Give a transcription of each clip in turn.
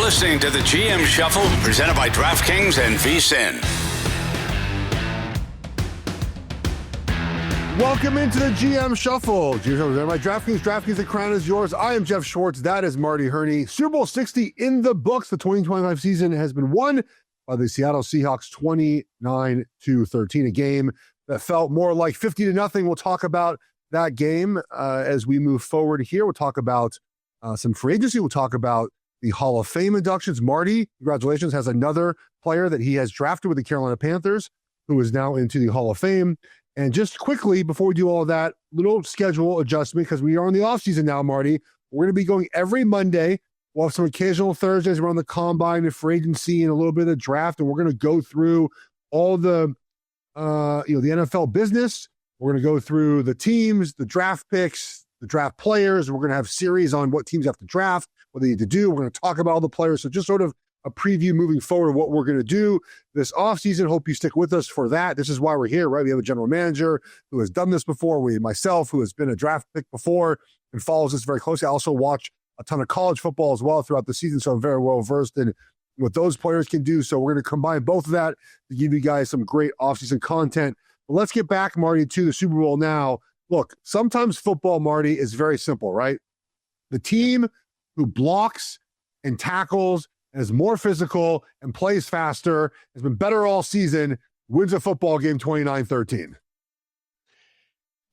listening to the GM Shuffle, presented by DraftKings and VSiN. Welcome into the GM Shuffle. GM Shuffle presented by DraftKings. DraftKings, the crown is yours. I am Jeff Schwartz. That is Marty Herney. Super Bowl 60 in the books. The 2025 season has been won by the Seattle Seahawks 29-13, a game that felt more like 50-0. We'll talk about that game as we move forward here. We'll talk about some free agency. We'll talk about the Hall of Fame inductions. Marty, congratulations, has another player that he has drafted with the Carolina Panthers who is now into the Hall of Fame. And just quickly, before we do all of that, little schedule adjustment because we are in the offseason now, Marty. We're going to be going every Monday. We'll have some occasional Thursdays around the combine and free agency and a little bit of the draft, and we're going to go through all the the NFL business. We're going to go through the teams, the draft picks, the draft players. We're going to have series on what teams have to draft, what they need to do. We're going to talk about all the players. So just sort of a preview moving forward of what we're going to do this offseason. Hope you stick with us for that. This is why we're here, right? We have a general manager who has done this before. Myself, who has been a draft pick before and follows this very closely. I also watch a ton of college football as well throughout the season, so I'm very well versed in what those players can do. So we're going to combine both of that to give you guys some great offseason content. But let's get back, Marty, to the Super Bowl now. Look, sometimes football, Marty, is very simple, right? The team who blocks and tackles and is more physical and plays faster, has been better all season, wins a football game 29-13.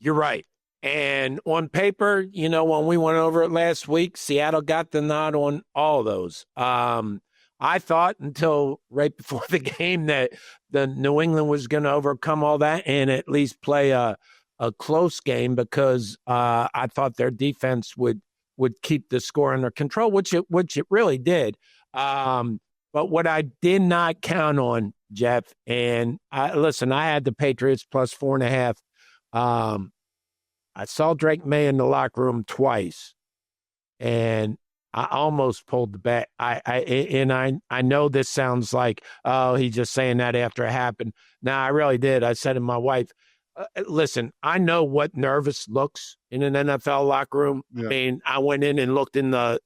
You're right. And on paper, when we went over it last week, Seattle got the nod on all those. I thought until right before the game that the New England was going to overcome all that and at least play a close game because I thought their defense would keep the score under control, which it really did. But what I did not count on, Jeff, and I had the Patriots plus 4.5. I saw Drake Maye in the locker room twice, and I almost pulled the bet. I know this sounds like, oh, he's just saying that after it happened. No, I really did. I said to my wife, listen, I know what nervous looks in an NFL locker room. Yeah. I mean, I went in and looked in the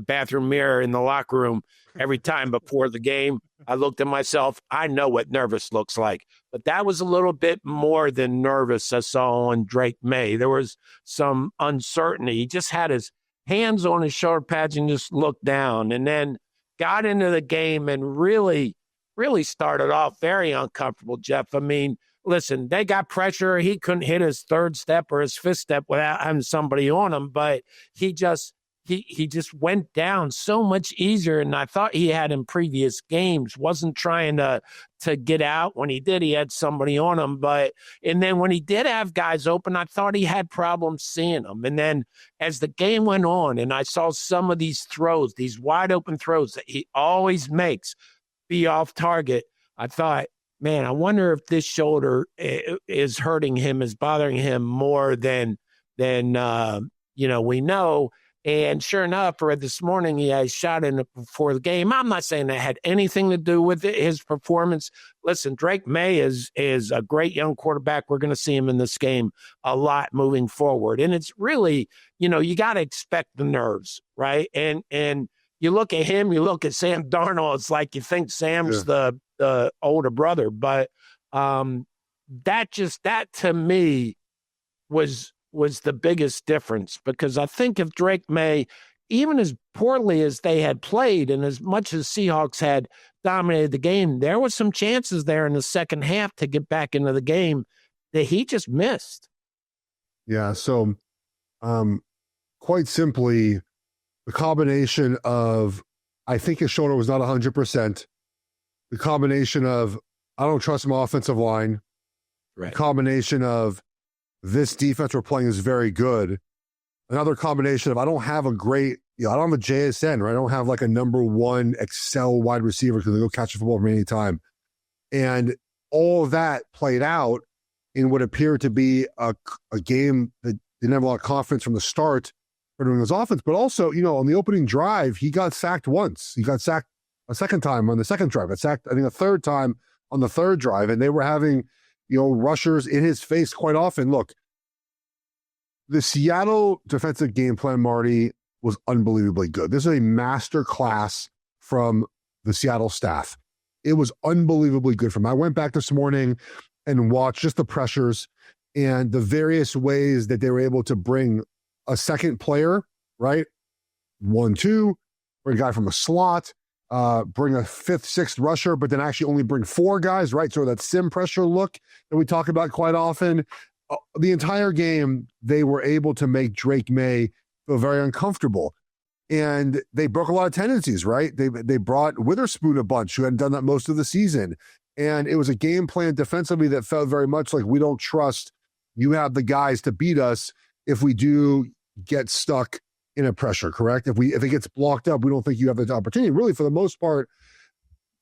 bathroom mirror in the locker room every time before the game. I looked at myself. I know what nervous looks like. But that was a little bit more than nervous I saw on Drake Maye. There was some uncertainty. He just had his hands on his shoulder pads and just looked down and then got into the game and really, really started off very uncomfortable, Jeff. I mean, listen, they got pressure. He couldn't hit his third step or his fifth step without having somebody on him, but he just went down so much easier than I thought he had in previous games. Wasn't trying to get out. When he did, he had somebody on him. And then when he did have guys open, I thought he had problems seeing them. And then as the game went on and I saw some of these throws, these wide open throws that he always makes be off target, I thought, man, I wonder if this shoulder is hurting him, is bothering him more than we know. And sure enough, I read this morning he had a shot in it before the game. I'm not saying that had anything to do with his performance. Listen, Drake Maye is a great young quarterback. We're going to see him in this game a lot moving forward. And it's really, you got to expect the nerves, right? And you look at him, you look at Sam Darnold, it's like you think Sam's the older brother. But that to me was the biggest difference, because I think if Drake Maye, even as poorly as they had played and as much as Seahawks had dominated the game, there was some chances there in the second half to get back into the game that he just missed. Yeah, so quite simply, the combination of, I think his shoulder was not 100%, the combination of, I don't trust my offensive line, right. The combination of, this defense we're playing is very good. Another combination of, I don't have a great, I don't have a JSN, right? I don't have like a number one Excel wide receiver because they go catch a football from any time. And all of that played out in what appeared to be a game that didn't have a lot of confidence from the start for doing his offense. But also, on the opening drive, he got sacked once. He got sacked a second time on the second drive. Got sacked, I think, a third time on the third drive. And they were having rushers in his face quite often. Look, the Seattle defensive game plan, Marty, was unbelievably good. This is a master class from the Seattle staff. It was unbelievably good for me. I went back this morning and watched just the pressures and the various ways that they were able to bring a second player, right? 1-2, bring a guy from a slot, bring a fifth, sixth rusher, but then actually only bring four guys, right? So that sim pressure look that we talk about quite often. The entire game, they were able to make Drake Maye feel very uncomfortable. And they broke a lot of tendencies, right? They brought Witherspoon a bunch, who hadn't done that most of the season. And it was a game plan defensively that felt very much like, we don't trust you have the guys to beat us if we do get stuck in a pressure, correct? If it gets blocked up, we don't think you have the opportunity. Really, for the most part,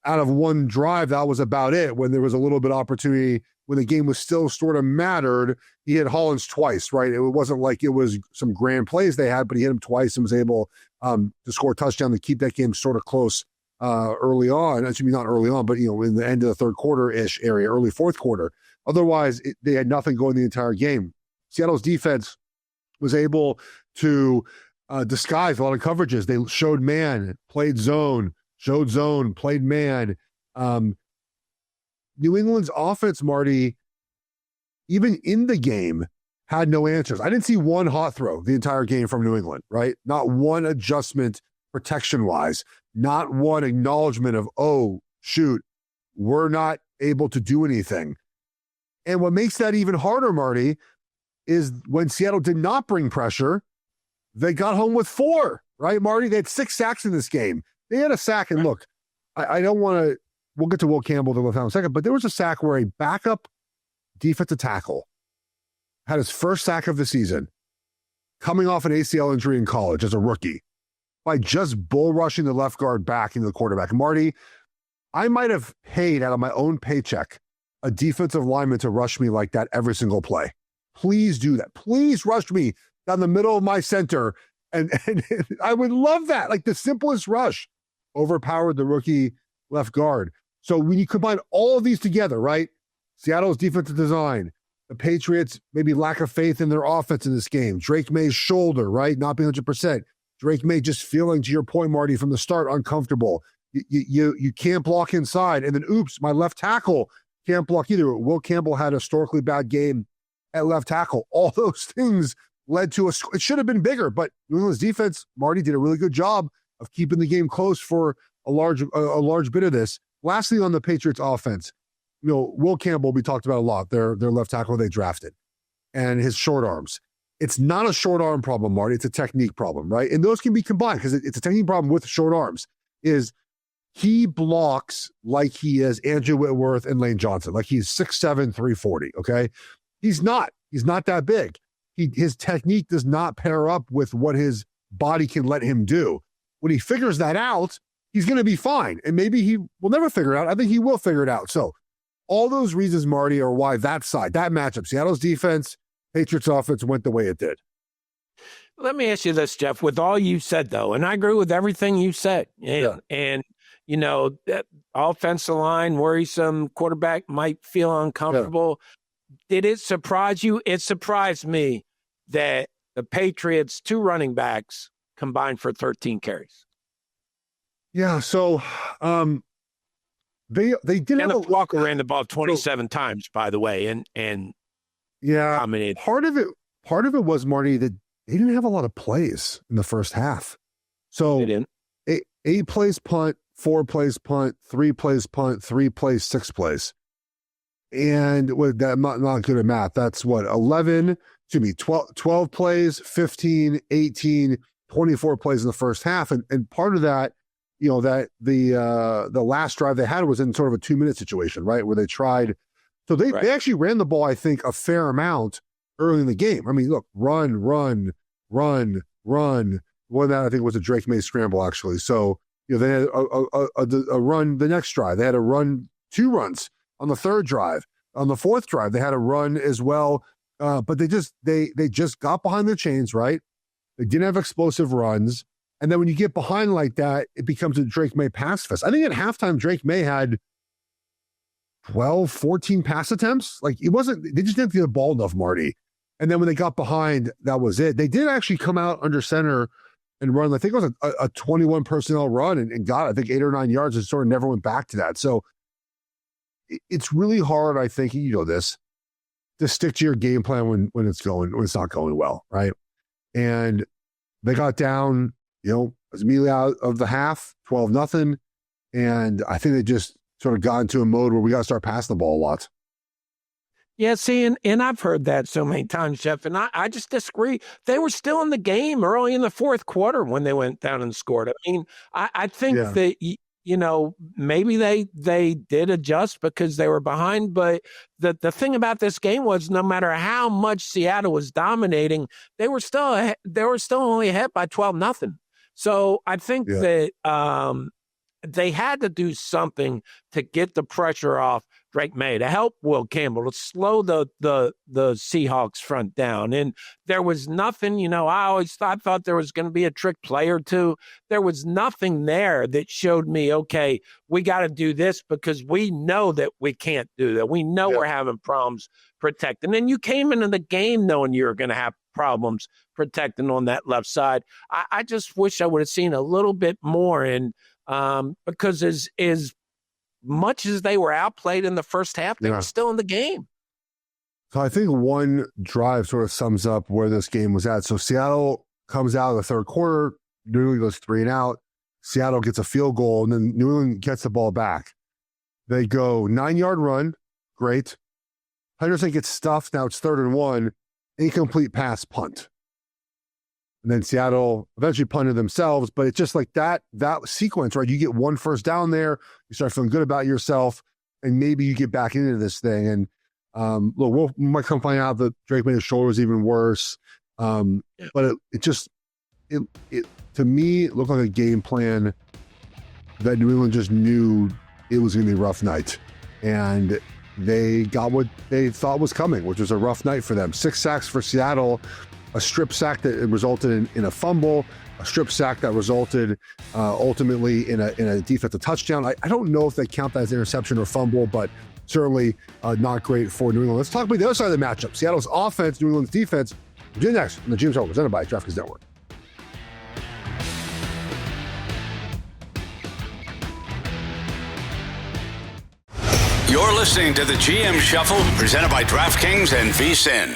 out of one drive, that was about it. When there was a little bit of opportunity, when the game was still sort of mattered, he hit Hollins twice, right? It wasn't like it was some grand plays they had, but he hit him twice and was able to score a touchdown to keep that game sort of close early on. It should be not early on, but in the end of the third quarter-ish area, early fourth quarter. Otherwise, they had nothing going the entire game. Seattle's defense was able to disguise a lot of coverages. They showed man, played zone, showed zone, played man. New England's offense, Marty, even in the game, had no answers. I didn't see one hot throw the entire game from New England, right? Not one adjustment protection-wise. Not one acknowledgement of, oh, shoot, we're not able to do anything. And what makes that even harder, Marty, is when Seattle did not bring pressure, they got home with 4, right, Marty? They had 6 sacks in this game. They had a sack, and look, I don't want to, we'll get to Will Campbell the left in a second, but there was a sack where a backup defensive tackle had his first sack of the season, coming off an ACL injury in college as a rookie, by just bull rushing the left guard back into the quarterback. Marty, I might have paid out of my own paycheck a defensive lineman to rush me like that every single play. Please do that. Please rush me down the middle of my center. And I would love that. Like the simplest rush overpowered the rookie left guard. So when you combine all of these together, right? Seattle's defensive design, the Patriots, maybe lack of faith in their offense in this game. Drake Maye's shoulder, right? Not being 100%. Drake Maye just feeling, to your point, Marty, from the start, uncomfortable. You can't block inside. And then, oops, my left tackle can't block either. Will Campbell had a historically bad game at left tackle. All those things led to it should have been bigger, but New England's defense, Marty, did a really good job of keeping the game close for a large bit of this. Lastly, on the Patriots offense, Will Campbell, we talked about a lot, their left tackle they drafted, and his short arms. It's not a short arm problem, Marty. It's a technique problem, right? And those can be combined because it's a technique problem with short arms. Is he blocks like he is Andrew Whitworth and Lane Johnson, like he's 6'7", 340, okay? He's not that big. His technique does not pair up with what his body can let him do. When he figures that out, he's going to be fine. And maybe he will never figure it out. I think he will figure it out. So all those reasons, Marty, are why that matchup, Seattle's defense, Patriots offense went the way it did. Let me ask you this, Geoff, with all you said, though, and I agree with everything you said. And that offensive line, worrisome, quarterback might feel uncomfortable. Yeah. Did it surprise you? It surprised me that the Patriots' 2 running backs combined for 13 carries. Yeah, so they did. Kenneth Walker ran the ball 27 times, by the way, and yeah, dominated. Part of it was, Marty, that they didn't have a lot of plays in the first half. So they didn't. 8 plays punt, 4 plays punt, 3 plays punt, 3 plays, 6 plays. And with that, I'm not good at math. That's what, 12 plays, 15, 18, 24 plays in the first half. And part of that, that the last drive they had was in sort of a 2-minute situation, right? Where they tried. So they actually ran the ball, I think, a fair amount early in the game. I mean, look, run. One of that, I think, was a Drake Maye scramble, actually. So, they had a run the next drive. They had a run, 2 runs on the third drive. On the fourth drive, they had a run as well. But they just got behind the chains, right? They didn't have explosive runs. And then when you get behind like that, it becomes a Drake Maye pass fest. I think at halftime, Drake Maye had 12, 14 pass attempts. Like they just didn't get the ball enough, Marty. And then when they got behind, that was it. They did actually come out under center and run. I think it was a 21 personnel run and got, I think, 8 or 9 yards and sort of never went back to that. So it's really hard, I think, you know this, to stick to your game plan when it's not going well, right? And they got down, immediately out of the half, 12-0. And I think they just sort of got into a mode where we got to start passing the ball a lot. Yeah, see, and I've heard that so many times, Jeff, and I just disagree. They were still in the game early in the fourth quarter when they went down and scored. I mean, I think that, maybe they did adjust because they were behind, but the thing about this game was no matter how much Seattle was dominating, they were still only ahead by 12-0. So I think that they had to do something to get the pressure off Drake Maye, to help Will Campbell, to slow the Seahawks front down. And there was nothing, I thought there was going to be a trick play or two. There was nothing there that showed me, okay, we got to do this because we know that we can't do that. We know we're having problems protecting. And you came into the game knowing you were going to have problems protecting on that left side. I just wish I would have seen a little bit more. And because as much as they were outplayed in the first half, they were still in the game. So I think one drive sort of sums up where this game was at. So Seattle comes out of the third quarter, New England goes 3 and out. Seattle gets a field goal, and then New England gets the ball back. They go 9-yard run, great. Henderson gets stuffed, now it's 3rd and 1, incomplete pass, punt. And then Seattle eventually punted themselves, but it's just like that sequence, right? You get one first down there, you start feeling good about yourself, and maybe you get back into this thing. And look, we might come find out that Drake Maye's shoulder was even worse. But it to me, it looked like a game plan that New England just knew it was going to be a rough night. And they got what they thought was coming, which was a rough night for them. 6 sacks for Seattle, a strip sack that resulted in a fumble, a strip sack that resulted ultimately in a defensive touchdown. I don't know if they count that as interception or fumble, but certainly not great for New England. Let's talk about the other side of the matchup. Seattle's offense, New England's defense. We'll do next on the James Show, presented by DraftKings Network. You're listening to the GM Shuffle, presented by DraftKings and VSiN.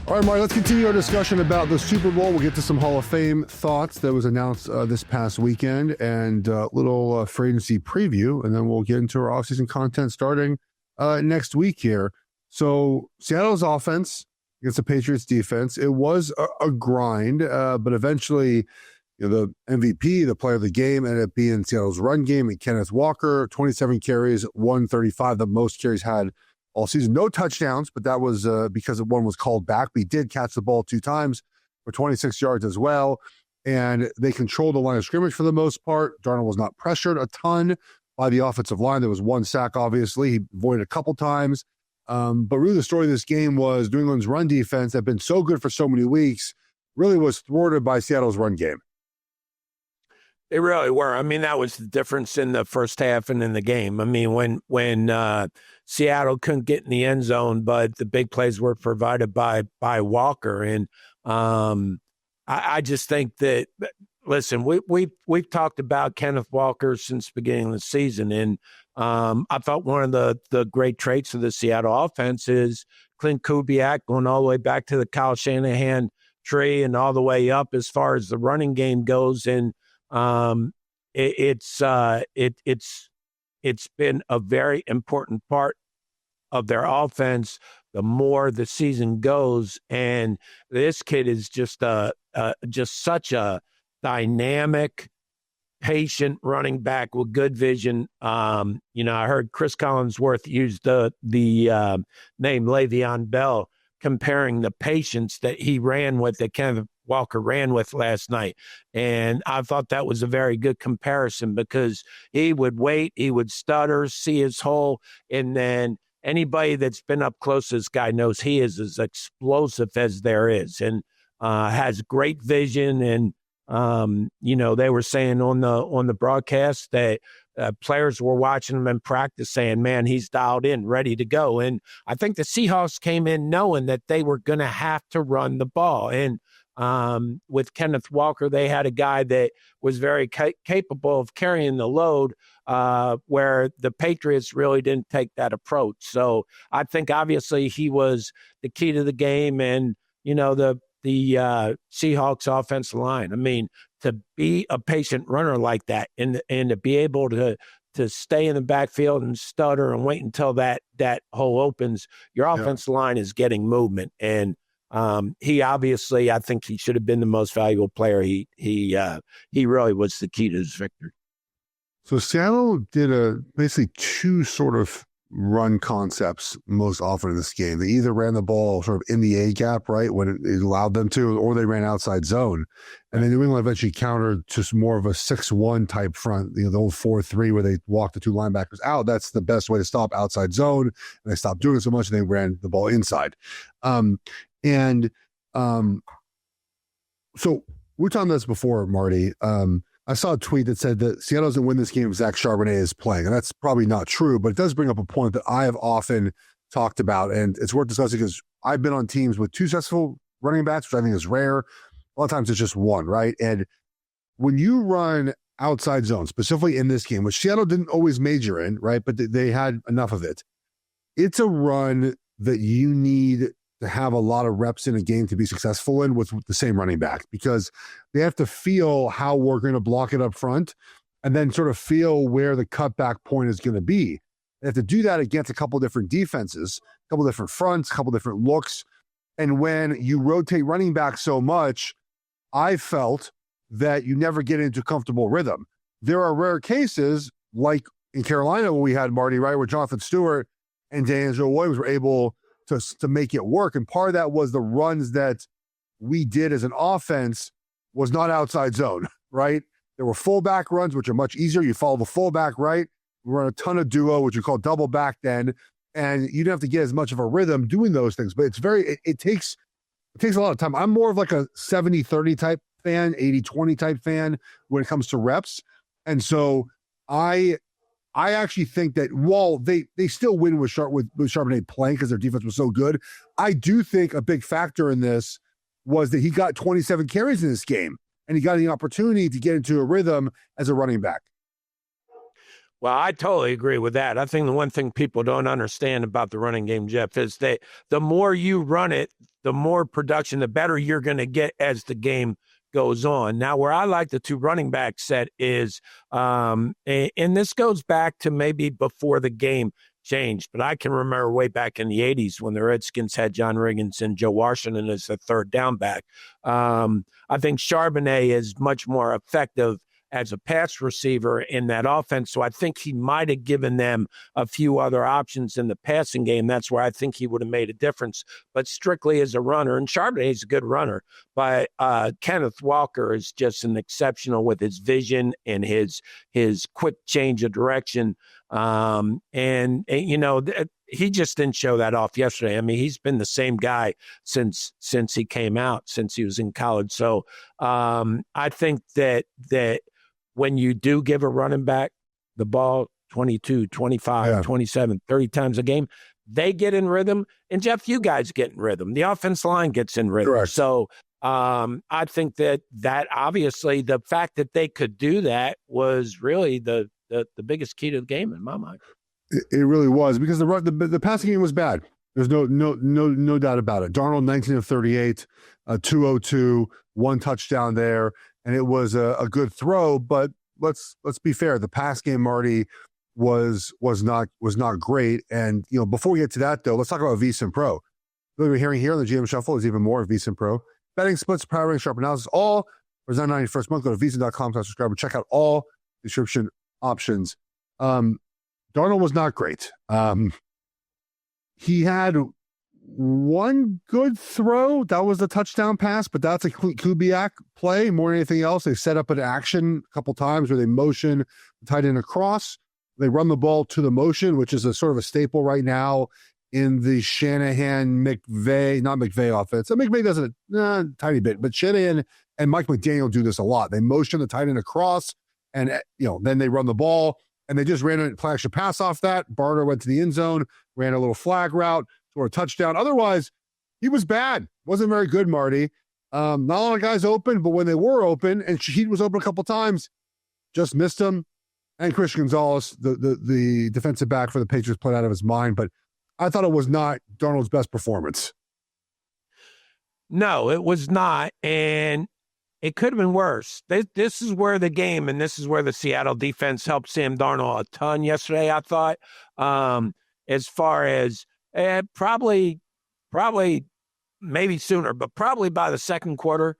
All right, Marty, let's continue our discussion about the Super Bowl. We'll get to some Hall of Fame thoughts that was announced this past weekend and a little free agency preview, and then we'll get into our offseason content starting next week here. So Seattle's offense against the Patriots defense, it was a grind, but eventually the MVP, the player of the game, ended up being Seattle's run game and Kenneth Walker, 27 carries, 135, the most carries had all season. No touchdowns, but that was because one was called back. We did catch the ball 2 times for 26 yards as well. And they controlled the line of scrimmage for the most part. Darnold was not pressured a ton by the offensive line. There was 1 sack, obviously. He avoided a couple times. But really the story of this game was New England's run defense that had been so good for so many weeks really was thwarted by Seattle's run game. They really were. I mean, that was the difference in the first half and in the game. I mean, when Seattle couldn't get in the end zone, but the big plays were provided by Walker. And I just think that, listen, we've talked about Kenneth Walker since the beginning of the season. And I thought one of the great traits of the Seattle offense is Clint Kubiak going all the way back to the Kyle Shanahan tree and all the way up as far as the running game goes. And it's been a very important part of their offense the more the season goes. And this kid is just such a dynamic, patient running back with good vision. I heard Chris Collinsworth use the name Le'Veon Bell, comparing the patience that he ran with, that Kenneth Walker ran with last night. And I thought that was a very good comparison because he would wait, he would stutter, see his hole, and then anybody that's been up close to this guy knows he is as explosive as there is and has great vision. And, they were saying on the broadcast that players were watching him in practice saying, man, he's dialed in, ready to go. And I think the Seahawks came in knowing that they were going to have to run the ball. And with Kenneth Walker, they had a guy that was very capable of carrying the load, where the Patriots really didn't take that approach. So I think obviously he was the key to the game, and the Seahawks offensive line. I mean, to be a patient runner like that, and to be able to stay in the backfield and stutter and wait until that hole opens, your offensive line is getting movement. And he obviously, I think he should have been the most valuable player. He really was the key to his victory. So Seattle did basically two sort of run concepts most often in this game. They either ran the ball sort of in the A gap, right, when it allowed them to, or they ran outside zone. And then New England eventually countered just more of a 6-1 type front, the old 4-3 where they walked the two linebackers out. That's the best way to stop outside zone. And they stopped doing it so much and they ran the ball inside. So we talked about this before, Marty. I saw a tweet that said that Seattle doesn't win this game if Zach Charbonnet is playing. And that's probably not true, but it does bring up a point that I have often talked about. And it's worth discussing because I've been on teams with two successful running backs, which I think is rare. A lot of times it's just one, right? And when you run outside zone, specifically in this game, which Seattle didn't always major in, right? But they had enough of it. It's a run that you need to have a lot of reps in a game to be successful in with the same running back, because they have to feel how we're going to block it up front and then sort of feel where the cutback point is going to be. They have to do that against a couple different defenses, a couple different fronts, a couple different looks. And when you rotate running back so much, I felt that you never get into comfortable rhythm. There are rare cases, like in Carolina, when we had Marty, right, where Jonathan Stewart and D'Angelo Williams were able to make it work. And part of that was the runs that we did as an offense was not outside zone, right? There were fullback runs, which are much easier. You follow the fullback, right? We run a ton of duo, which we call double back then. And you don't have to get as much of a rhythm doing those things, but it takes a lot of time. I'm more of like a 70-30 type fan, 80-20 type fan when it comes to reps. And so I actually think that while they still win with Charbonnet playing because their defense was so good, I do think a big factor in this was that he got 27 carries in this game, and he got the opportunity to get into a rhythm as a running back. Well, I totally agree with that. I think the one thing people don't understand about the running game, Geoff, is that the more you run it, the more production, the better you're going to get as the game goes on. Now, where I like the two running back set is, and this goes back to maybe before the game changed, but I can remember way back in the 80s when the Redskins had John Riggins and Joe Washington as the third down back. I think Charbonnet is much more effective as a pass receiver in that offense. So I think he might have given them a few other options in the passing game. That's where I think he would have made a difference. But strictly as a runner, and Charbonnet is a good runner, but Kenneth Walker is just an exceptional with his vision and his quick change of direction. He just didn't show that off yesterday. I mean, he's been the same guy since he came out, since he was in college. So I think that when you do give a running back the ball 22, 25, 27, 30 times a game, they get in rhythm. And, Geoff, you guys get in rhythm. The offensive line gets in rhythm. Correct. So I think that obviously the fact that they could do that was really the biggest key to the game in my mind. It really was, because the passing game was bad. There's no doubt about it. Darnold, 19 of 38, 202, one touchdown there, and it was a good throw. But let's be fair. The pass game, Marty, was not great. And before we get to that, though, let's talk about VSiN Pro. What we're hearing here on the GM Shuffle is even more of VSiN Pro. Betting splits, power ranking, sharp analysis, all for $9.90 first month. Go to VSiN.com/subscribe and check out all subscription options. Darnold was not great. He had one good throw. That was the touchdown pass, but that's a Kubiak play more than anything else. They set up an action a couple times where they motion the tight end across. They run the ball to the motion, which is a sort of a staple right now in the Shanahan not McVay offense. So McVay does it a tiny bit, but Shanahan and Mike McDaniel do this a lot. They motion the tight end across, and then they run the ball. and they just ran a play action pass off that. Barner went to the end zone, ran a little flag route, scored a touchdown. Otherwise, he was bad. Wasn't very good, Marty. Not a lot of guys open, but when they were open, and Shaheed was open a couple times, just missed him. And Chris Gonzalez, the defensive back for the Patriots, played out of his mind. But I thought it was not Darnold's best performance. No, it was not. And it could have been worse. This is where the game, and this is where the Seattle defense helped Sam Darnold a ton yesterday, I thought. As far as probably maybe sooner, but probably by the second quarter,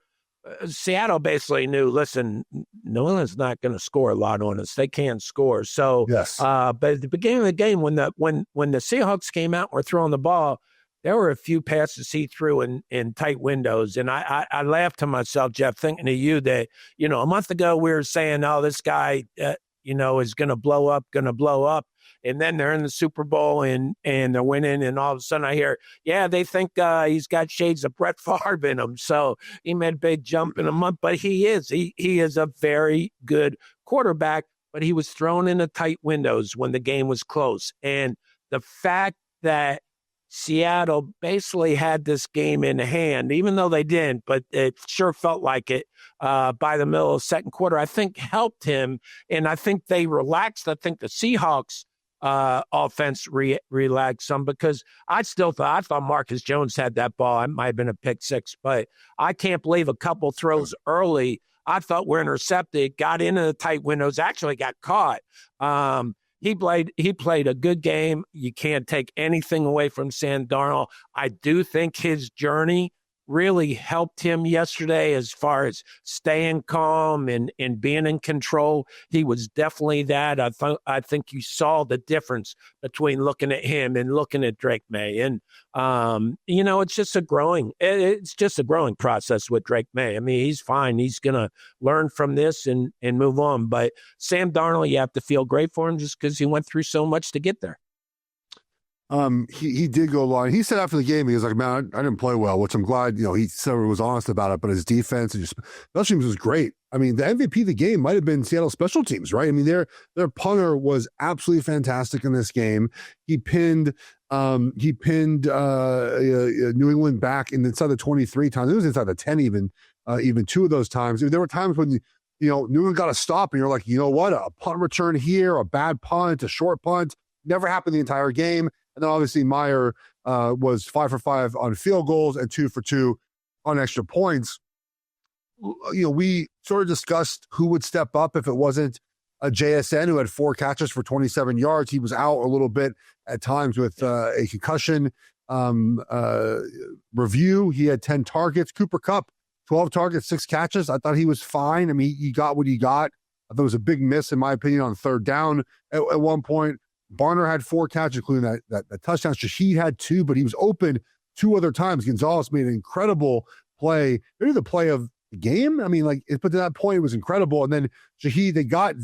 Seattle basically knew, listen, New England's not going to score a lot on us. They can't score. So, yes. But at the beginning of the game, when the Seahawks came out and were throwing the ball, there were a few passes he threw in tight windows. And I laughed to myself, Geoff, thinking of you that, a month ago we were saying, oh, this guy, is going to blow up. And then they're in the Super Bowl and they're winning. And all of a sudden I hear, they think he's got shades of Brett Favre in him. So he made a big jump in a month. But he is. He is a very good quarterback. But he was thrown in the tight windows when the game was close. And the fact that Seattle basically had this game in hand, even though they didn't, but it sure felt like it by the middle of the second quarter, I think helped him. And I think they relaxed. I think the Seahawks offense relaxed some, because I thought Marcus Jones had that ball. It might have been a pick six, but I can't believe a couple throws early I thought were intercepted, got into the tight windows, actually got caught. He played a good game. You can't take anything away from Sam Darnold. I do think his journey really helped him yesterday as far as staying calm and being in control. He was definitely that. I think you saw the difference between looking at him and looking at Drake Maye. And, it's just a growing process with Drake Maye. I mean, he's fine. He's going to learn from this and move on. But Sam Darnold, you have to feel great for him just because he went through so much to get there. He did go long. He said after the game, he was like, man, I didn't play well, which I'm glad, he said was honest about it, but his defense and special teams was great. I mean, the MVP of the game might have been Seattle special teams, right? I mean, their punter was absolutely fantastic in this game. He pinned New England back inside the 23 times. It was inside the 10 even two of those times. There were times when, New England got a stop and you're like, you know what? A punt return here, a bad punt, a short punt, never happened the entire game. And then obviously Meyer was 5 for 5 on field goals and 2 for 2 on extra points. We sort of discussed who would step up if it wasn't a JSN who had 4 catches for 27 yards. He was out a little bit at times with a concussion review. He had 10 targets. Cooper Kupp, 12 targets, 6 catches. I thought he was fine. I mean, he got what he got. I thought it was a big miss, in my opinion, on third down at one point. Barner had 4 catches, including that touchdown. Shaheed had 2, but he was open 2 other times. Gonzalez made an incredible play, maybe the play of the game. I mean, but to that point, it was incredible. And then Shaheed, they got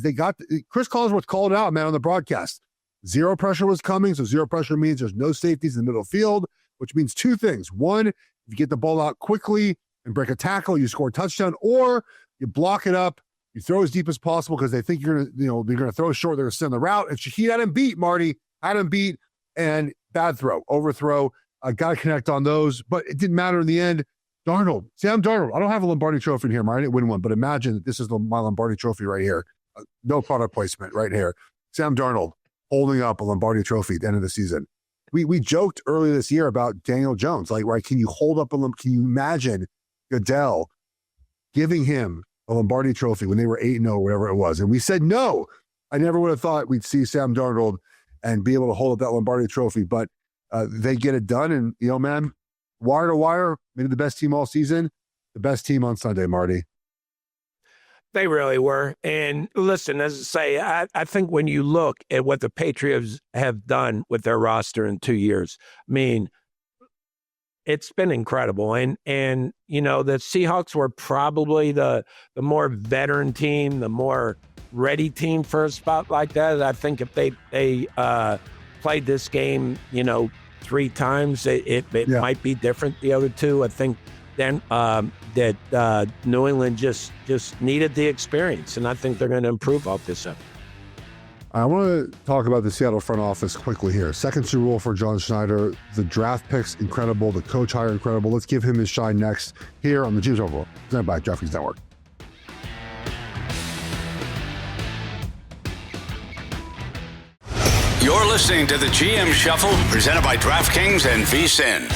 Chris Collinsworth called it out, man, on the broadcast. Zero pressure was coming, so zero pressure means there's no safeties in the middle field, which means 2 things. One, if you get the ball out quickly and break a tackle, you score a touchdown, or you block it up. You throw as deep as possible because they think they're going to throw short. They're going to send the route. And Shaheed had him beat, Marty. Had him beat, and bad throw, overthrow. Got to connect on those. But it didn't matter in the end. Sam Darnold. I don't have a Lombardi trophy in here, Marty. I didn't win one. But imagine that this is my Lombardi trophy right here. No product placement right here. Sam Darnold holding up a Lombardi trophy at the end of the season. We joked earlier this year about Daniel Jones. Right, can you hold up can you imagine Goodell giving him a Lombardi trophy when they were 8-0 or whatever it was? And we said, no, I never would have thought we'd see Sam Darnold and be able to hold up that Lombardi trophy, but they get it done. And, man, wire to wire, maybe the best team all season, the best team on Sunday, Marty. They really were. And listen, as I say, I think when you look at what the Patriots have done with their roster in 2 years, I mean, it's been incredible. And the Seahawks were probably the more veteran team, the more ready team for a spot like that. I think if they played this game, 3 times, it might be different. The other 2, I think then that New England just needed the experience. And I think they're going to improve off this up. I want to talk about the Seattle front office quickly here. Second Super Bowl for John Schneider. The draft picks, incredible. The coach hire, incredible. Let's give him his shine next here on the GM Shuffle, presented by DraftKings Network. You're listening to the GM Shuffle, presented by DraftKings and VSiN.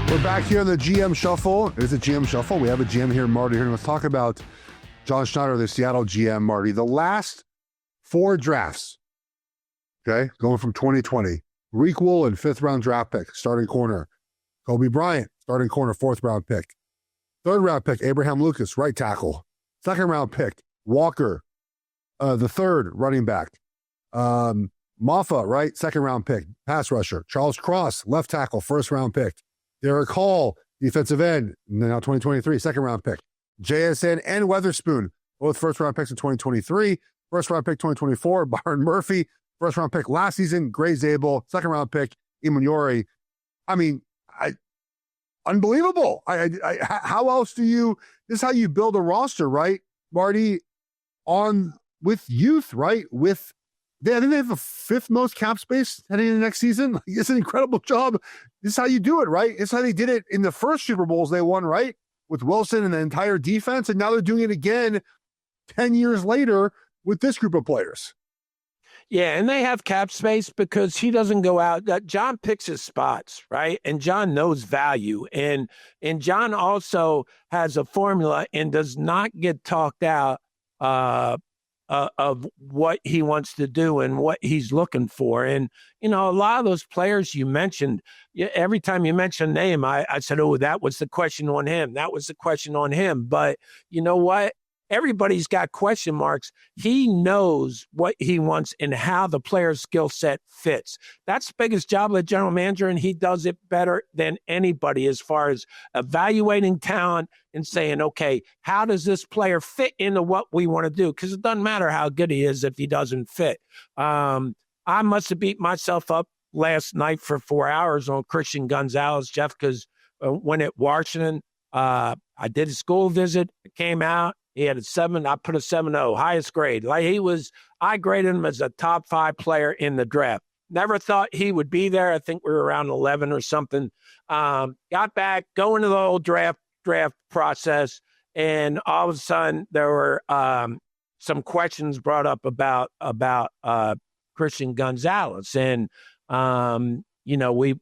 We're back here on the GM Shuffle. It is a GM Shuffle. We have a GM here, Marty. Here. Let's talk about John Schneider, the Seattle GM, Marty. The last 4 drafts, okay, going from 2020. Reek Woolen, 5th-round draft pick, starting corner. Kobe Bryant, starting corner, 4th-round pick. 3rd-round pick, Abraham Lucas, right tackle. 2nd-round pick, Walker, the 3rd running back. Maffa, right, 2nd-round pick, pass rusher. Charles Cross, left tackle, 1st-round pick. Derek Hall, defensive end, now 2023, 2nd-round pick. JSN and Weatherspoon, both 1st-round picks in 2023. 1st-round pick 2024, Byron Murphy. 1st-round pick last season, Gray Zabel. 2nd-round pick, Imaniori. I mean, unbelievable. How else do you, this is how you build a roster, right, Marty, with youth, right? I think they have the 5th most cap space heading into next season. It's an incredible job. This is how you do it, right? It's how they did it in the first Super Bowls they won, right? With Wilson and the entire defense. And now they're doing it again 10 years later with this group of players. Yeah, and they have cap space because he doesn't go out. John picks his spots, right? And John knows value. And John also has a formula and does not get talked out of what he wants to do and what he's looking for. And, a lot of those players you mentioned, every time you mention a name, I said, oh, that was the question on him. That was the question on him. But you know what? Everybody's got question marks. He knows what he wants and how the player's skill set fits. That's the biggest job of the general manager, and he does it better than anybody as far as evaluating talent and saying, okay, how does this player fit into what we want to do? Because it doesn't matter how good he is if he doesn't fit. I must have beat myself up last night for 4 hours on Christian Gonzalez, Jeff, because when at Washington, I did a school visit, came out. He had a 7. I put a 7.0, highest grade. I graded him as a top 5 player in the draft. Never thought he would be there. I think we were around 11 or something. Got back, going to the whole draft process, and all of a sudden there were some questions brought up about Christian Gonzalez, and we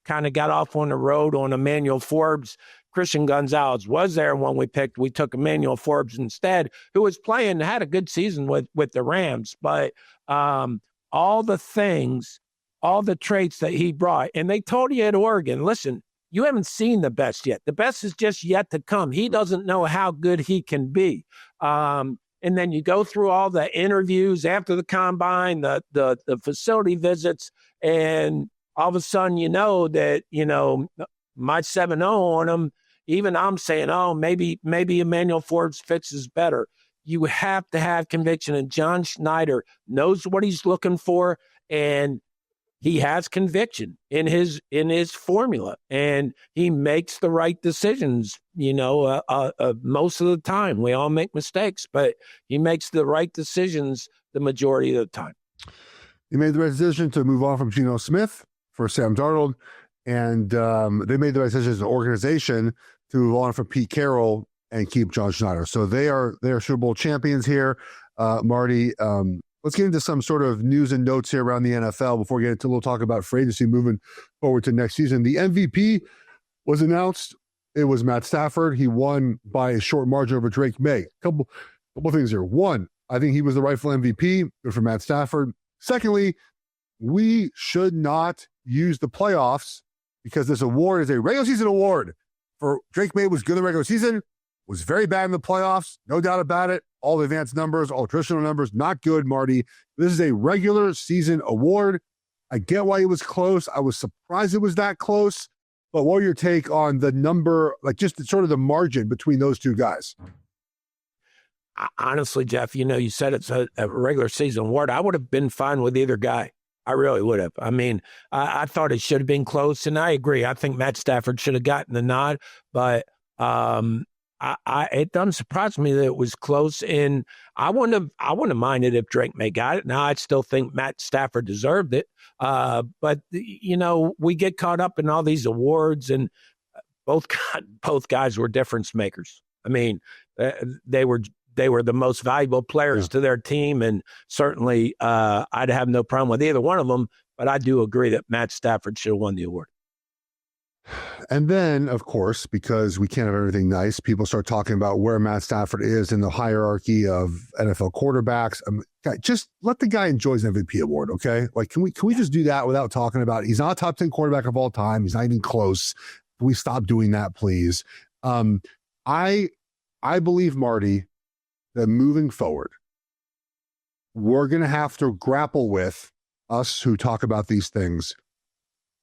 kind of got off on the road on Emmanuel Forbes. Christian Gonzalez was there when we took Emmanuel Forbes instead, who was playing, had a good season with the Rams, but all the traits that he brought, and they told you at Oregon, listen, you haven't seen the best yet. The best is just yet to come. He doesn't know how good he can be. And then you go through all the interviews after the combine, the facility visits, and all of a sudden that, my 7.0 on him, even I'm saying, oh, maybe Emmanuel Forbes fits is better. You have to have conviction, and John Schneider knows what he's looking for, and he has conviction in his formula, and he makes the right decisions. Most of the time, we all make mistakes, but he makes the right decisions the majority of the time. He made the right decision to move on from Geno Smith for Sam Darnold. And they made the right decision as an organization to move on from Pete Carroll and keep John Schneider. So they are Super Bowl champions here, Marty. Let's get into some sort of news and notes here around the NFL before we get into a little talk about free agency moving forward to next season. The MVP was announced. It was Matt Stafford. He won by a short margin over Drake Maye. Couple things here. One, I think he was the rightful MVP. Good for Matt Stafford. Secondly, we should not use the playoffs because this award is a regular season award. For Drake Maye was good in the regular season, was very bad in the playoffs, no doubt about it. All the advanced numbers, all traditional numbers, not good, Marty. This is a regular season award. I get why it was close. I was surprised it was that close. But what are your take on the number, like just sort of the margin between those two guys? Honestly, Jeff, you said it's a regular season award. I would have been fine with either guy. I really would have. I mean, I thought it should have been close, and I agree. I think Matt Stafford should have gotten the nod, but it doesn't surprise me that it was close. And I wouldn't have minded if Drake Maye got it. Now, I still think Matt Stafford deserved it. But we get caught up in all these awards, and both guys were difference makers. I mean, they were the most valuable players to their team, and certainly I'd have no problem with either one of them. But I do agree that Matt Stafford should have won the award. And then, of course, because we can't have everything nice, people start talking about where Matt Stafford is in the hierarchy of NFL quarterbacks. Just let the guy enjoy his MVP award, okay? Like, can we just do that without talking about it? He's not a top 10 quarterback of all time. He's not even close. Can we stop doing that, please? I believe, Marty, that moving forward, we're going to have to grapple with, us who talk about these things,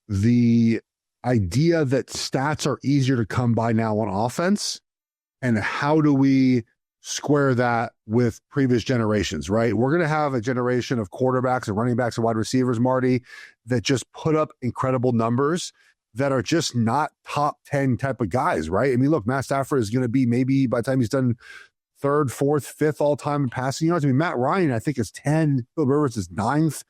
the idea that stats are easier to come by now on offense, and how do we square that with previous generations, right? We're going to have a generation of quarterbacks and running backs and wide receivers, Marty, that just put up incredible numbers that are just not top 10 type of guys, right? I mean, look, Matt Stafford is going to be maybe by the time he's done third, fourth, fifth all time in passing yards. I mean, Matt Ryan, I think, is 10. Phil Rivers is 9th.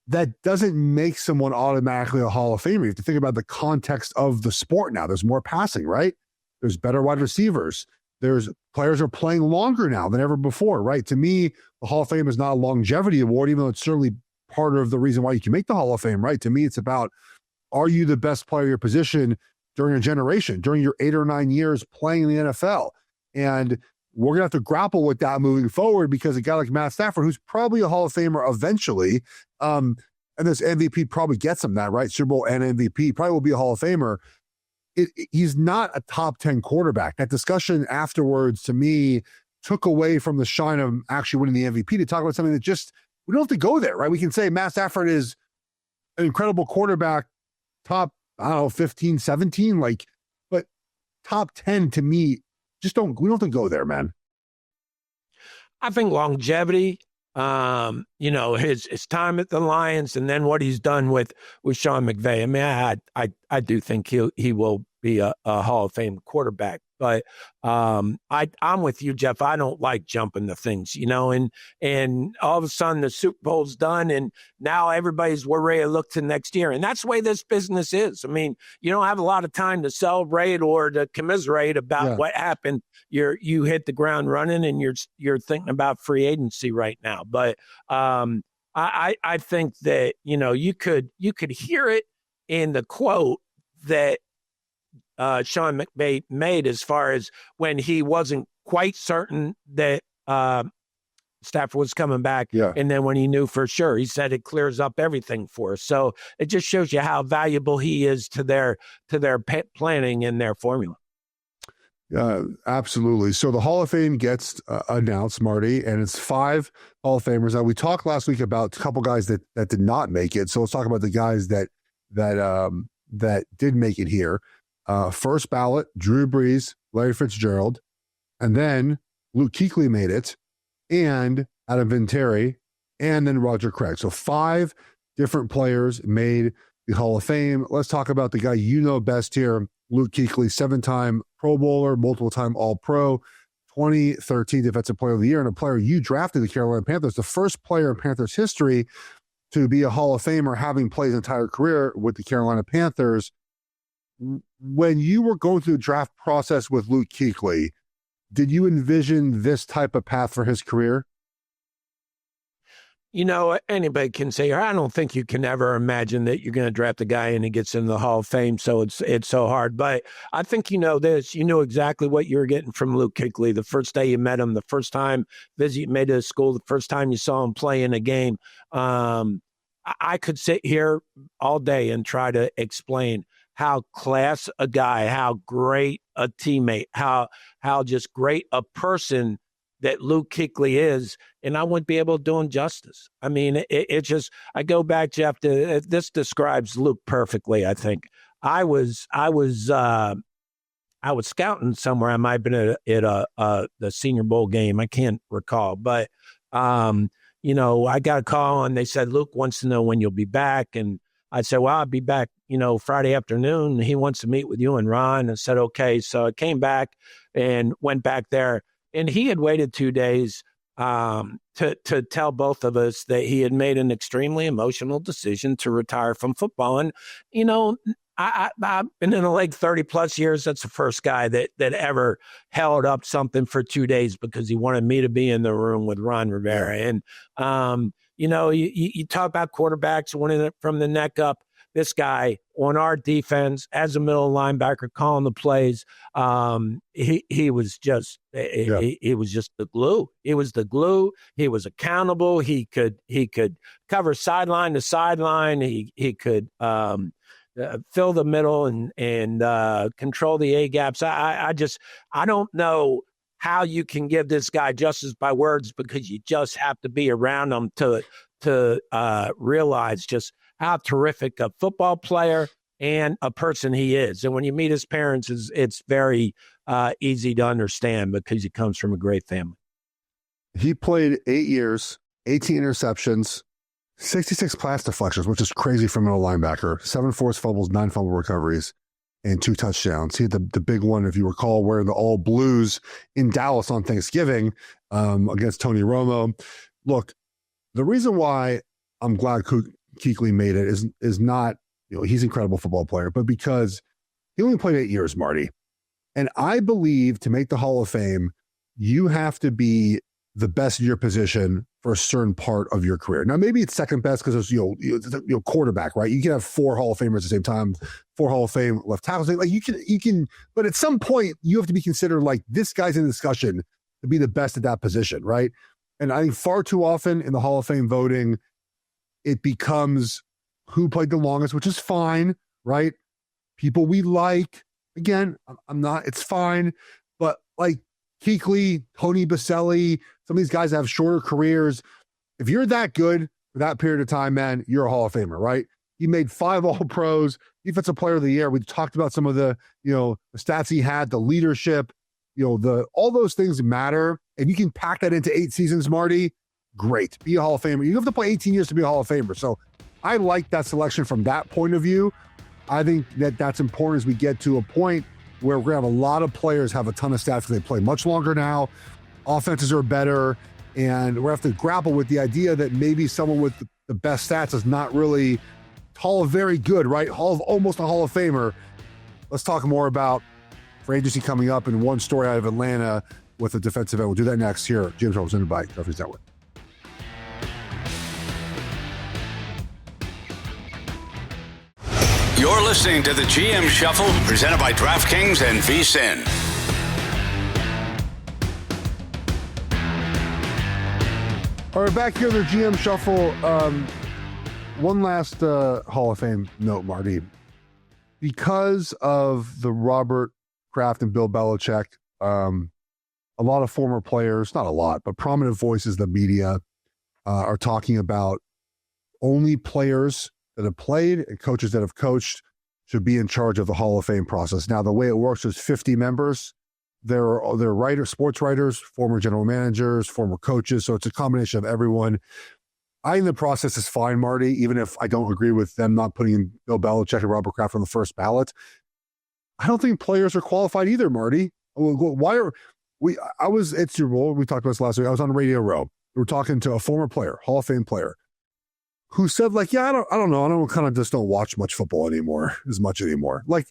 That doesn't make someone automatically a Hall of Famer. You have to think about the context of the sport now. There's more passing, right? There's better wide receivers. There's players are playing longer now than ever before, right? To me, the Hall of Fame is not a longevity award, even though it's certainly part of the reason why you can make the Hall of Fame, right? To me, it's about, are you the best player of your position during a generation, during your 8 or 9 years playing in the NFL? And we're going to have to grapple with that moving forward, because a guy like Matt Stafford, who's probably a Hall of Famer eventually, and this MVP probably gets him that, right? Super Bowl and MVP, probably will be a Hall of Famer. He's not a top 10 quarterback. That discussion afterwards, to me, took away from the shine of actually winning the MVP to talk about something that just, we don't have to go there, right? We can say Matt Stafford is an incredible quarterback, top, 15, 17, but top 10 to me, we don't have to go there, man. I think longevity, his time at the Lions, and then what he's done with Sean McVay. I mean, I do think he will be a Hall of Fame quarterback. But I'm with you, Geoff. I don't like jumping to things, and all of a sudden the Super Bowl's done, and now we're ready to look to next year. And that's the way this business is. I mean, you don't have a lot of time to celebrate or to commiserate about what happened. You hit the ground running, and you're thinking about free agency right now. But I think that you could hear it in the quote that Sean McVay made, as far as when he wasn't quite certain that Stafford was coming back. Yeah. And then when he knew for sure, he said it clears up everything for us. So it just shows you how valuable he is to their planning and their formula. Yeah, absolutely. So the Hall of Fame gets announced, Marty, and it's 5 Hall of Famers. Now, we talked last week about a couple guys that did not make it. So let's talk about the guys that did make it here. First ballot, Drew Brees, Larry Fitzgerald, and then Luke Kuechly made it, and Adam Vinatieri, and then Roger Craig. So 5 different players made the Hall of Fame. Let's talk about the guy you know best here, Luke Kuechly, 7-time Pro Bowler, multiple-time All-Pro, 2013 Defensive Player of the Year, and a player you drafted, the Carolina Panthers, the first player in Panthers history to be a Hall of Famer, having played his entire career with the Carolina Panthers. When you were going through the draft process with Luke Kuechly, did you envision this type of path for his career? Anybody can say, I don't think you can ever imagine that you're going to draft a guy and he gets in the Hall of Fame, so it's so hard. But I think this. You know exactly what you were getting from Luke Kuechly the first day you met him, the first time you made it to school, the first time you saw him play in a game. I could sit here all day and try to explain how class a guy, how great a teammate, how just great a person that Luke Kuechly is, and I wouldn't be able to do him justice. I mean, it just, I go back, Geoff, to this describes Luke perfectly. I think I was scouting somewhere. I might have been at the Senior Bowl game. I can't recall, but I got a call and they said, Luke wants to know when you'll be back. And I said, well, I'll be back, Friday afternoon. He wants to meet with you and Ron. I said, okay. So I came back and went back there. And he had waited 2 days to tell both of us that he had made an extremely emotional decision to retire from football. And, I've been in the league 30 plus years. That's the first guy that ever held up something for 2 days because he wanted me to be in the room with Ron Rivera. And, you talk about quarterbacks winning it from the neck up. This guy on our defense as a middle linebacker calling the plays, he was just he was just the glue. He was the glue. He was accountable. He could cover sideline to sideline. He could fill the middle and control the A gaps. I don't know how you can give this guy justice by words because you just have to be around him to realize just how terrific a football player and a person he is. And when you meet his parents, it's very easy to understand because he comes from a great family. He played 8 years, 18 interceptions, 66 pass deflections, which is crazy for a middle linebacker, 7 forced fumbles, 9 fumble recoveries, and 2 touchdowns. He had the big one, if you recall, wearing the all blues in Dallas on Thanksgiving against Tony Romo. Look, the reason why I'm glad Kuechly made it is not, he's an incredible football player, but because he only played 8 years, Marty. And I believe to make the Hall of Fame, you have to be the best in your position for a certain part of your career. Now, maybe it's second best because it's quarterback, right? You can have 4 Hall of Famers at the same time, 4 Hall of Fame left tackles. Like you can, but at some point you have to be considered like this guy's in the discussion to be the best at that position, right? And I think far too often in the Hall of Fame voting, it becomes who played the longest, which is fine, right? People we like. Again, it's fine. But like Kuechly, Tony Baselli, some of these guys have shorter careers. If you're that good for that period of time, man, you're a Hall of Famer, right? He made 5 All-Pros, Defensive Player of the Year. We talked about some of the stats he had, the leadership, all those things matter. And you can pack that into 8 seasons, Marty. Great. Be a Hall of Famer. You have to play 18 years to be a Hall of Famer. So I like that selection from that point of view. I think that's important as we get to a point where we're going to have a lot of players have a ton of stats because they play much longer now. Offenses are better. And we're going to have to grapple with the idea that maybe someone with the best stats is not really Hall of very good, right? Almost a Hall of Famer. Let's talk more about free agency coming up and one story out of Atlanta with a defensive end. We'll do that next here. James presented by Jefferies Network. You're listening to the GM Shuffle, presented by DraftKings and VSiN. All right, back here in the GM Shuffle. One last Hall of Fame note, Marty. Because of the Robert Kraft and Bill Belichick, a lot of former players, not a lot, but prominent voices in the media are talking about only players that have played and coaches that have coached should be in charge of the Hall of Fame process. Now, the way it works is 50 members. They're writers, sports writers, former general managers, former coaches. So it's a combination of everyone. I think the process is fine, Marty, even if I don't agree with them not putting Bill Belichick and Robert Kraft on the first ballot. I don't think players are qualified either, Marty. Why are we? It's your role. We talked about this last week. I was on Radio Row. We were talking to a former player, Hall of Fame player, who said, like, yeah, I don't know. I don't watch much football anymore. Like,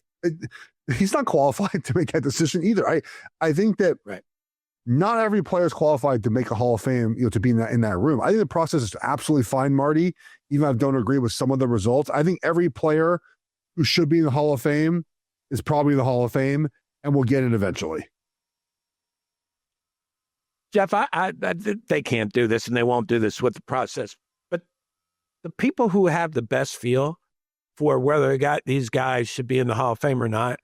he's not qualified to make that decision either. I think that not every player is qualified to make a Hall of Fame, to be in that room. I think the process is absolutely fine, Marty, even if I don't agree with some of the results. I think every player who should be in the Hall of Fame is probably in the Hall of Fame and will get it eventually. Jeff, they can't do this and they won't do this with the process. The people who have the best feel for whether these guys should be in the Hall of Fame or not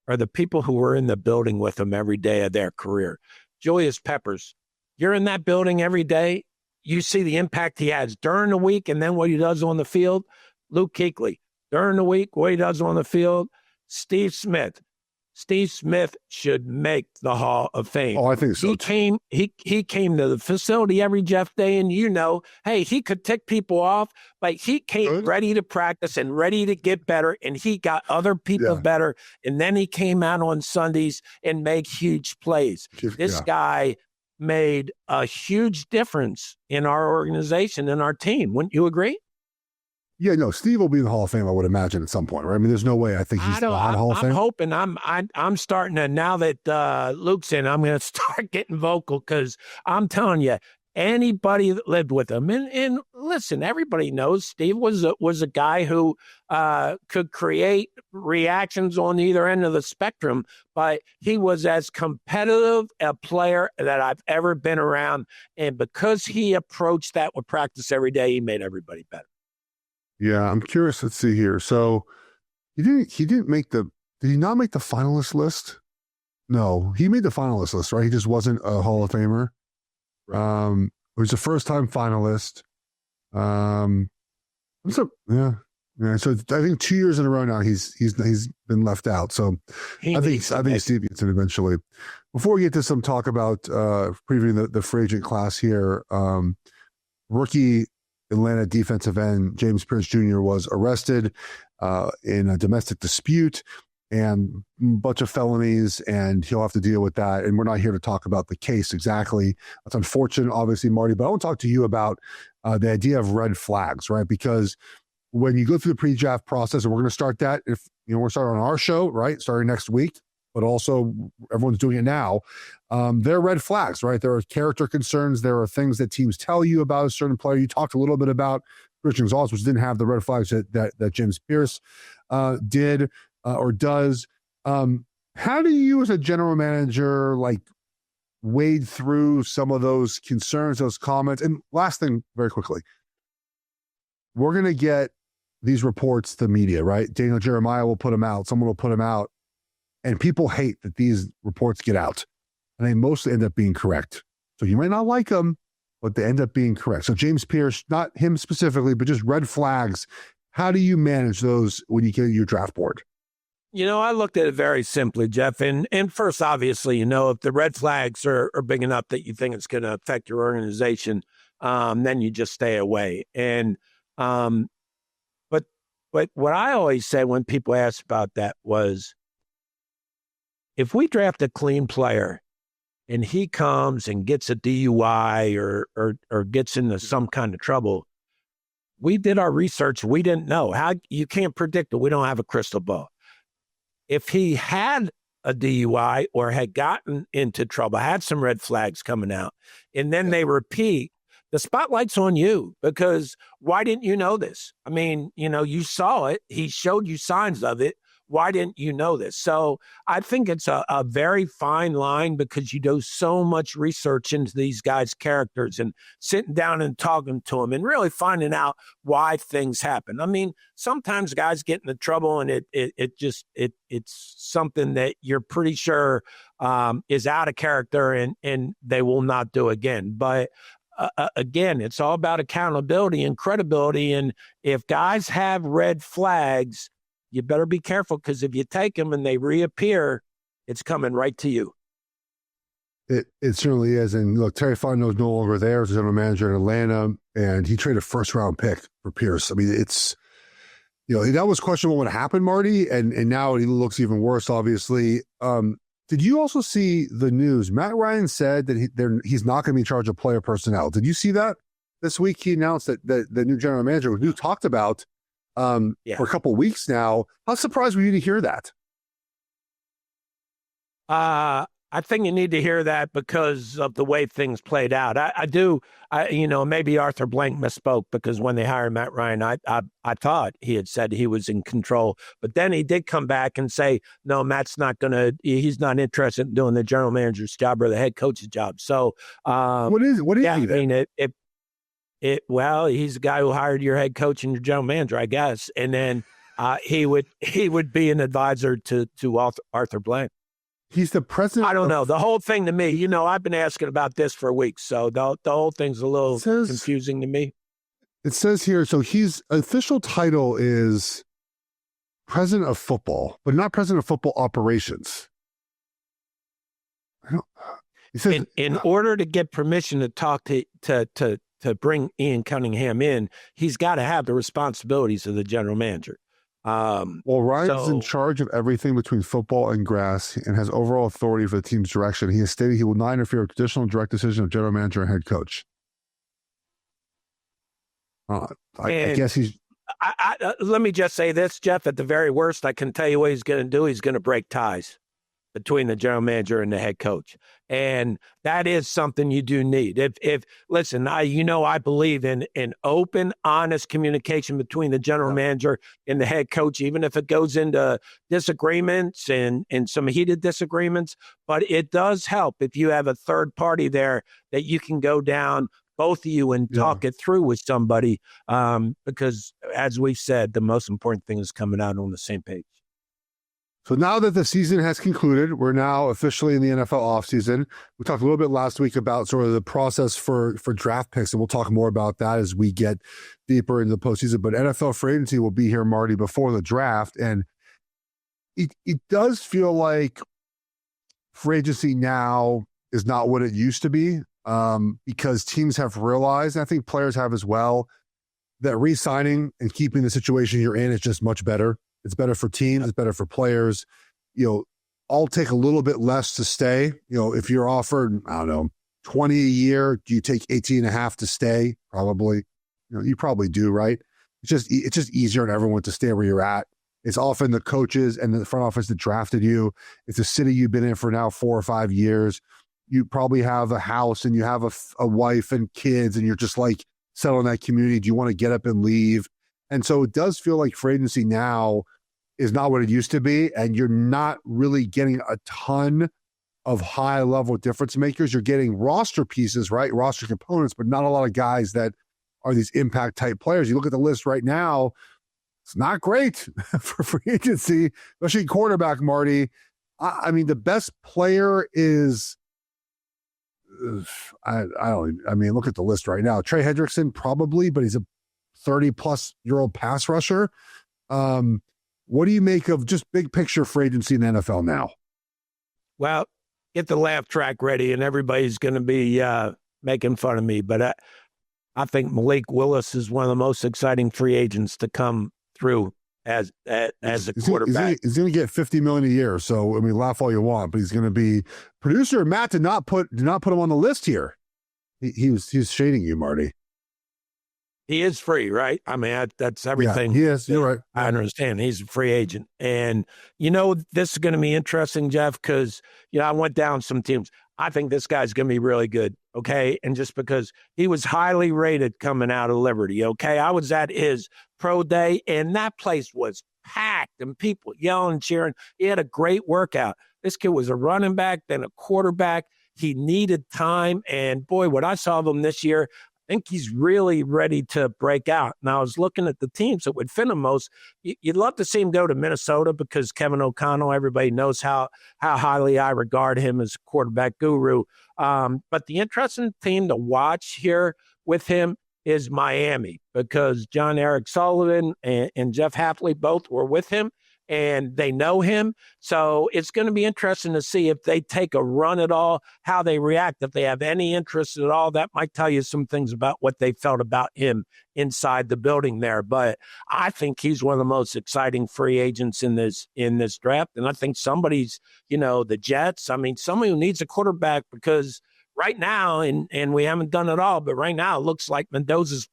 are the people who were in the building with them every day of their career. Julius Peppers, you're in that building every day. You see the impact he has during the week and then what he does on the field. Luke Kuechly, during the week, what he does on the field. Steve Smith, Steve Smith should make the Hall of Fame. Oh, I think so. He came to the facility every Jeff day, and hey, he could tick people off, but he came ready to practice and ready to get better, and he got other people better, and then he came out on Sundays and made huge plays. This guy made a huge difference in our organization and our team. Wouldn't you agree? Yeah, no, Steve will be in the Hall of Fame, I would imagine, at some point, right? I mean, there's no way I think he's not Hall of Fame. I'm hoping. I'm starting to, now that Luke's in, I'm going to start getting vocal, because I'm telling you, anybody that lived with him, and listen, everybody knows Steve was a guy who could create reactions on either end of the spectrum, but he was as competitive a player that I've ever been around, and because he approached that with practice every day, he made everybody better. Yeah, I'm curious. Let's see here. So he didn't make did he not make the finalist list? No, he made the finalist list, right? He just wasn't a Hall of Famer. He was a first-time finalist. So I think 2 years in a row now he's been left out. So I think Steve gets it eventually. Before we get to some talk about previewing the free agent class here, rookie Atlanta defensive end James Pearce Jr. was arrested in a domestic dispute and a bunch of felonies, and he'll have to deal with that. And we're not here to talk about the case exactly. That's unfortunate, obviously, Marty, but I want to talk to you about the idea of red flags, right? Because when you go through the pre-draft process, and we're going to start that, we're going to start on our show, right? Starting next week, but also everyone's doing it now. There are red flags, right? There are character concerns. There are things that teams tell you about a certain player. You talked a little bit about Christian Gonzalez, which didn't have the red flags that James Pearce did or does. How do you, as a general manager, wade through some of those concerns, those comments? And last thing, very quickly, we're going to get these reports to media, right? Daniel Jeremiah will put them out. Someone will put them out. And people hate that these reports get out. And they mostly end up being correct. So you might not like them, but they end up being correct. So James Pearce, not him specifically, but just red flags. How do you manage those when you get your draft board? I looked at it very simply, Jeff. And first, obviously, if the red flags are big enough that you think it's going to affect your organization, then you just stay away. And but what I always say when people ask about that was, if we draft a clean player and he comes and gets a DUI or gets into some kind of trouble, we did our research. We didn't know. How you can't predict it. We don't have a crystal ball. If he had a DUI or had gotten into trouble, had some red flags coming out, and then they repeat, the spotlight's on you, because why didn't you know this? I mean, you saw it. He showed you signs of it. Why didn't you know this? So I think it's a very fine line, because you do so much research into these guys' characters and sitting down and talking to them and really finding out why things happen. I mean, sometimes guys get into trouble and it's something that you're pretty sure is out of character and they will not do again. But again, it's all about accountability and credibility. And if guys have red flags, you better be careful, because if you take them and they reappear, it's coming right to you. It certainly is. And look, Terry Fontenot is no longer there as general manager in Atlanta, and he traded a first-round pick for Pearce. I mean, it's, that was questionable when it happened, Marty, and now it looks even worse, obviously. Did you also see the news? Matt Ryan said that he's not going to be in charge of player personnel. Did you see that? This week he announced that the new general manager, who talked about for a couple of weeks now. How surprised were you to hear that? I think you need to hear that because of the way things played out. I do. Maybe Arthur Blank misspoke, because when they hired Matt Ryan, I thought he had said he was in control, but then he did come back and say, no, Matt's not he's not interested in doing the general manager's job or the head coach's job. So what is he then? I mean, well, he's the guy who hired your head coach and your general manager, I guess. And then he would be an advisor to Arthur Blank. He's the president. I don't know. The whole thing to me, I've been asking about this for weeks, so the whole thing's a little confusing to me. It says here, so his official title is president of football, but not president of football operations. He said, in order to get permission to talk to bring Ian Cunningham in, he's got to have the responsibilities of the general manager. Well, Ryan's in charge of everything between football and grass and has overall authority for the team's direction. He has stated he will not interfere with traditional direct decision of general manager and head coach. I guess he's... let me just say this, Geoff. At the very worst, I can tell you what he's going to do. He's going to break ties between the general manager and the head coach. And that is something you do need. Listen, I believe in open, honest communication between the general manager and the head coach, even if it goes into disagreements and some heated disagreements. But it does help if you have a third party there that you can go down, both of you, and talk it through with somebody. Because as we've said, the most important thing is coming out on the same page. So now that the season has concluded, we're now officially in the NFL offseason. We talked a little bit last week about sort of the process for draft picks, and we'll talk more about that as we get deeper into the postseason. But NFL free agency will be here, Marty, before the draft. And it does feel like free agency now is not what it used to be, because teams have realized, and I think players have as well, that re-signing and keeping the situation you're in is just much better. It's better for teams. It's better for players. I'll take a little bit less to stay. If you're offered, I don't know, 20 a year, do you take 18 and a half to stay? Probably. You probably do, right? It's just easier on everyone to stay where you're at. It's often the coaches and the front office that drafted you. It's a city you've been in for now 4 or 5 years. You probably have a house and you have a wife and kids, and you're just like settled in that community. Do you want to get up and leave? And so it does feel like free agency now is not what it used to be, and you're not really getting a ton of high-level difference makers. You're getting roster pieces, right? Roster components, but not a lot of guys that are these impact-type players. You look at the list right now, it's not great for free agency, especially quarterback, Marty. I mean, the best player is... look at the list right now. Trey Hendrickson, probably, but he's a 30-plus-year-old pass rusher. What do you make of just big picture free agency in the NFL now? Well, get the laugh track ready, and everybody's going to be making fun of me. But I think Malik Willis is one of the most exciting free agents to come through as a quarterback. He's going to get $50 million a year. So laugh all you want, but he's going to be... Producer Matt did not put him on the list here. He's shading you, Marty. He is free, right? That's everything. Yeah, he is. You're right. I understand. He's a free agent. And, this is going to be interesting, Geoff, because, I went down some teams. I think this guy's going to be really good, okay? And just because he was highly rated coming out of Liberty, okay? I was at his pro day, and that place was packed and people yelling, cheering. He had a great workout. This kid was a running back, then a quarterback. He needed time. And, boy, what I saw of him this year, I think he's really ready to break out. Now, I was looking at the teams that would fit him most. You'd love to see him go to Minnesota because Kevin O'Connell, everybody knows how highly I regard him as a quarterback guru. But the interesting team to watch here with him is Miami, because John Eric Sullivan and Jeff Hafley both were with him, and they know him. So it's going to be interesting to see if they take a run at all, how they react, if they have any interest at all. That might tell you some things about what they felt about him inside the building there. But I think he's one of the most exciting free agents in this draft. And I think somebody's, the Jets, somebody who needs a quarterback, because right now, and we haven't done it all, but right now it looks like Mendoza's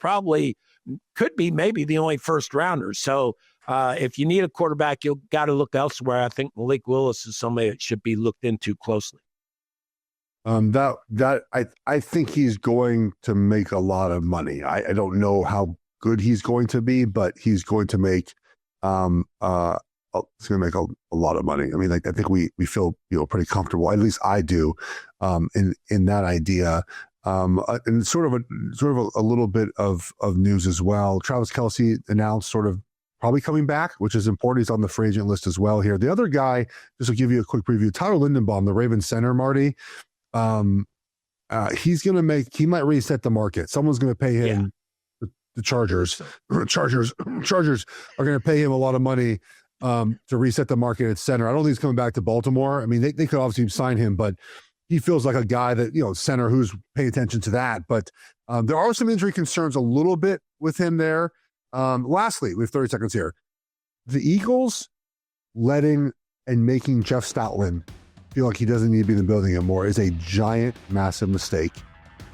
could be maybe the only first rounder. So if you need a quarterback, you've got to look elsewhere. I think Malik Willis is somebody that should be looked into closely. I think he's going to make a lot of money. I don't know how good he's going to be, but he's going to make it's going to make a lot of money. I think we feel pretty comfortable. At least I do in that idea. And sort of a little bit of news as well. Travis Kelce announced sort of probably coming back, which is important. He's on the free agent list as well here. The other guy, just to give you a quick preview, Tyler Lindenbaum, the Ravens center, Marty. He might reset the market. Someone's going to pay him. The Chargers are going to pay him a lot of money to reset the market at center. I don't think he's coming back to Baltimore. I mean, they could obviously sign him, but he feels like a guy that, center who's paying attention to that. But there are some injury concerns a little bit with him there. Lastly, we have 30 seconds here. The Eagles letting and making Jeff Stoutland feel like he doesn't need to be in the building anymore is a giant, massive mistake.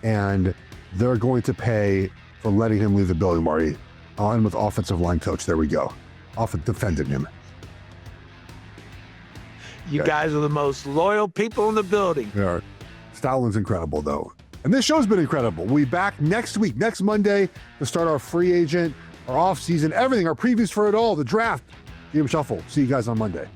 And they're going to pay for letting him leave the building, Marty. On with offensive line coach. There we go. Often defended him. You guys are the most loyal people in the building. They are. Stoutland's incredible, though. And this show's been incredible. We'll be back next week, next Monday, to start our free agent, our off-season, everything, our previews for it all, the draft, GM Shuffle. See you guys on Monday.